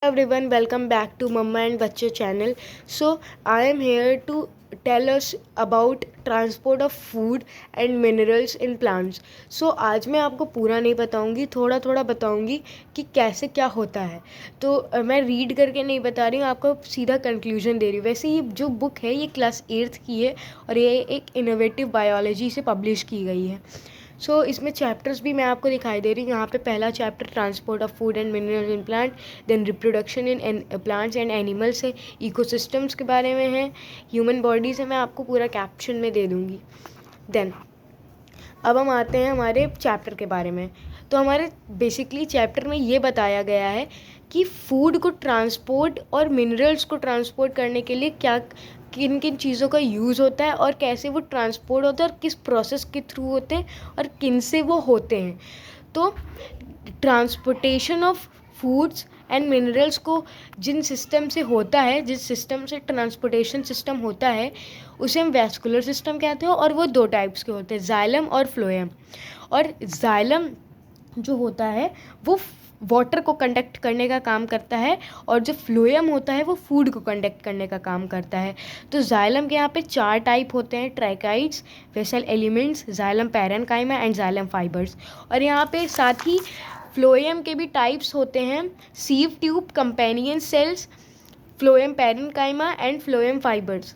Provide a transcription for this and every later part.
Everyone, welcome back to Mama and Bachche channel. So I am here to tell us about transport of food and minerals in plants. So आज मैं आपको पूरा नहीं बताऊंगी, थोड़ा थोड़ा बताऊंगी कि कैसे क्या होता है. तो मैं रीड करके नहीं बता रही हूँ, आपको सीधा कंक्लूजन दे रही हूँ. वैसे ये जो बुक है ये क्लास 8th की है और ये एक इनोवेटिव बायोलॉजी से पब्लिश की गई है. सो इसमें चैप्टर्स भी मैं आपको दिखाई दे रही हूँ. यहाँ पे पहला chapter transport of food and minerals in plant, then reproduction in plants and animals है, इकोसिस्टम्स के बारे में है, ह्यूमन बॉडी से मैं आपको पूरा कैप्शन में दे दूँगी. देन अब हम आते हैं हमारे चैप्टर के बारे में. तो हमारे बेसिकली चैप्टर में ये बताया गया है कि फूड को ट्रांसपोर्ट और मिनरल्स को ट्रांसपोर्ट करने के लिए क्या किन किन चीज़ों का यूज़ होता है और कैसे वो ट्रांसपोर्ट होता है और किस प्रोसेस के थ्रू होते हैं और किन से वो होते हैं. तो transportation of foods and minerals को जिन सिस्टम से होता है, जिस सिस्टम से ट्रांसपोर्टेशन सिस्टम होता है उसे हम वैस्कुलर सिस्टम कहते हैं. और वो दो टाइप्स के होते हैं, जाइलम और फ्लोएम. और जाइलम जो होता है वो वाटर को कंडक्ट करने का काम करता है और जो फ्लोएम होता है वो फूड को कंडक्ट करने का काम करता है. तो जाइलम के यहाँ पे 4 टाइप होते हैं, tracheids, vessel elements, xylem parenchyma and xylem fibres. और यहाँ पे साथ ही फ्लोएम के भी टाइप्स होते हैं, सीव tube, companion cells, phloem parenchyma and phloem fibres.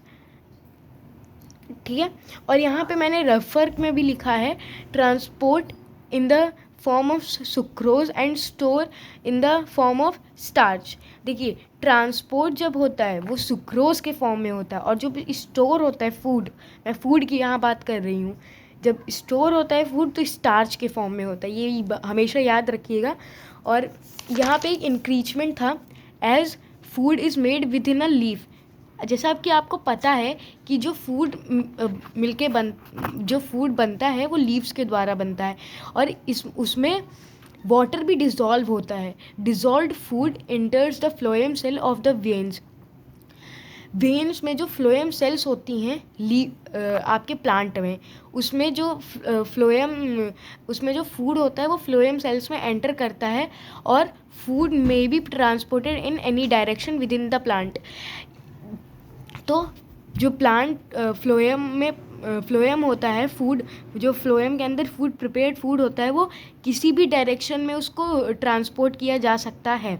ठीक है. और यहाँ पे मैंने रफ वर्क में भी लिखा है transport in the form of sucrose and store in the form of starch. देखिए, ट्रांसपोर्ट जब होता है वो सुक्रोज के फॉर्म में होता है और जो स्टोर होता है फूड, मैं फूड की यहाँ बात कर रही हूँ, जब स्टोर होता है फूड तो स्टार्च के फॉर्म में होता है. ये हमेशा याद रखिएगा. और यहाँ पे एक इंक्रीचमेंट था, as food is made within a leaf. जैसा कि आपको पता है कि जो फूड जो फूड बनता है वो लीव्स के द्वारा बनता है और उसमें वाटर भी डिज़ोल्व होता है. Dissolved food enters the phloem cell of the veins. Veins में जो फ्लोएम सेल्स होती हैं आपके प्लांट में, उसमें जो फूड होता है वो फ्लोएम सेल्स में एंटर करता है और food may be transported in any direction with in the plant. तो जो प्लांट फ्लोएम होता है, फूड जो फ्लोएम के अंदर फूड प्रिपेयर्ड फूड होता है वो किसी भी डायरेक्शन में उसको ट्रांसपोर्ट किया जा सकता है.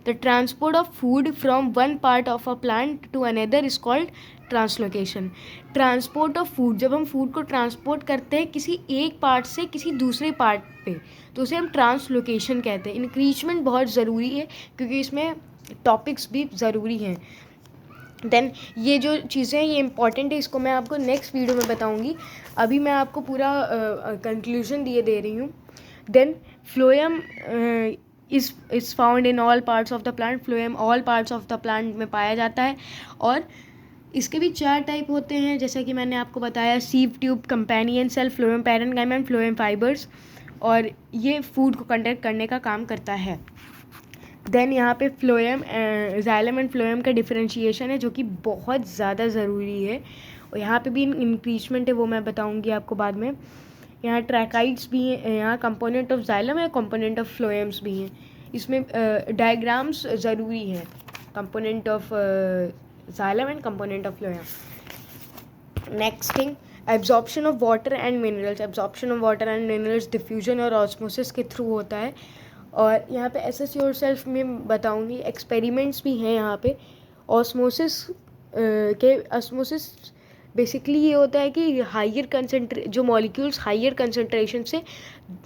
The transport of food from one part of a plant to another is called translocation. Transport of food, जब हम फूड को ट्रांसपोर्ट करते हैं किसी एक पार्ट से किसी दूसरे पार्ट पे, तो उसे हम ट्रांसलोकेशन कहते हैं. इंक्रीचमेंट बहुत ज़रूरी है क्योंकि इसमें टॉपिक्स भी ज़रूरी हैं. देन ये जो चीज़ें हैं ये इंपॉर्टेंट है, इसको मैं आपको नेक्स्ट वीडियो में बताऊंगी. अभी मैं आपको पूरा कंक्लूजन दे रही हूँ. Then phloem is found in all parts of the plant. Phloem all parts of the plant में पाया जाता है और इसके भी 4 टाइप होते हैं, जैसा कि मैंने आपको बताया, sieve tube, companion cell, phloem parenchyma and phloem fibres. और ये फूड को कंडक्ट करने का काम करता है. देन यहाँ पे फ्लोएम, जाइलम एंड फ्लोएम का डिफरेंशिएशन है जो कि बहुत ज़्यादा ज़रूरी है. और यहाँ पे भी इंक्रीचमेंट है, वो मैं बताऊँगी आपको बाद में. यहाँ ट्रैकाइड्स भी हैं, यहाँ कंपोनेंट ऑफ जाइलम है, कंपोनेंट ऑफ फ्लोएम्स भी हैं. इसमें डायग्राम्स ज़रूरी हैं, component of xylem and component of phloem. Next thing, absorption of water and minerals. Absorption of water and minerals diffusion और ऑस्मोसिस के थ्रू होता है. और यहाँ पे एसेस योरसेल्फ में बताऊँगी, एक्सपेरिमेंट्स भी हैं यहाँ पे. ऑस्मोसिस बेसिकली ये होता है कि जो मॉलिक्यूल्स हाइयर कंसनट्रेशन से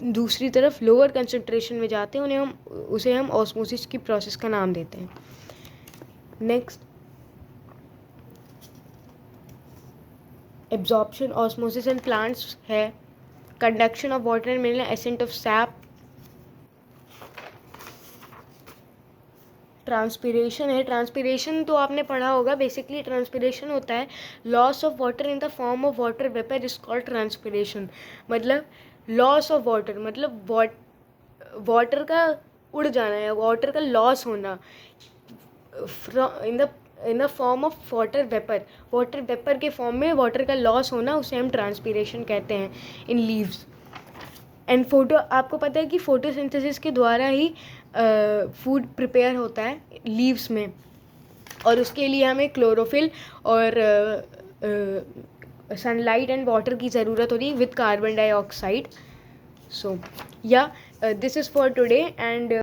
दूसरी तरफ लोअर कंसनट्रेशन में जाते हैं उसे हम ऑस्मोसिस की प्रोसेस का नाम देते हैं. Next, absorption osmosis in plants है. Conduction of water and mineral, ascent of sap. Transpiration है. ट्रांसपिरेशन तो आपने पढ़ा होगा. बेसिकली ट्रांसपिरेशन होता है loss of water in the form of water vapour is called transpiration. मतलब लॉस ऑफ वाटर मतलब वाटर का उड़ जाना है, वाटर का लॉस होना in the form of water vapour के फॉर्म में वाटर का लॉस होना, उसे हम ट्रांसपिरेशन कहते हैं इन लीव्स. एंड आपको पता है कि फोटोसिंथेसिस के द्वारा ही फूड प्रिपेयर होता है लीव्स में, और उसके लिए हमें क्लोरोफिल और सनलाइट एंड वाटर की ज़रूरत होती है with carbon dioxide. So yeah, this is for today, and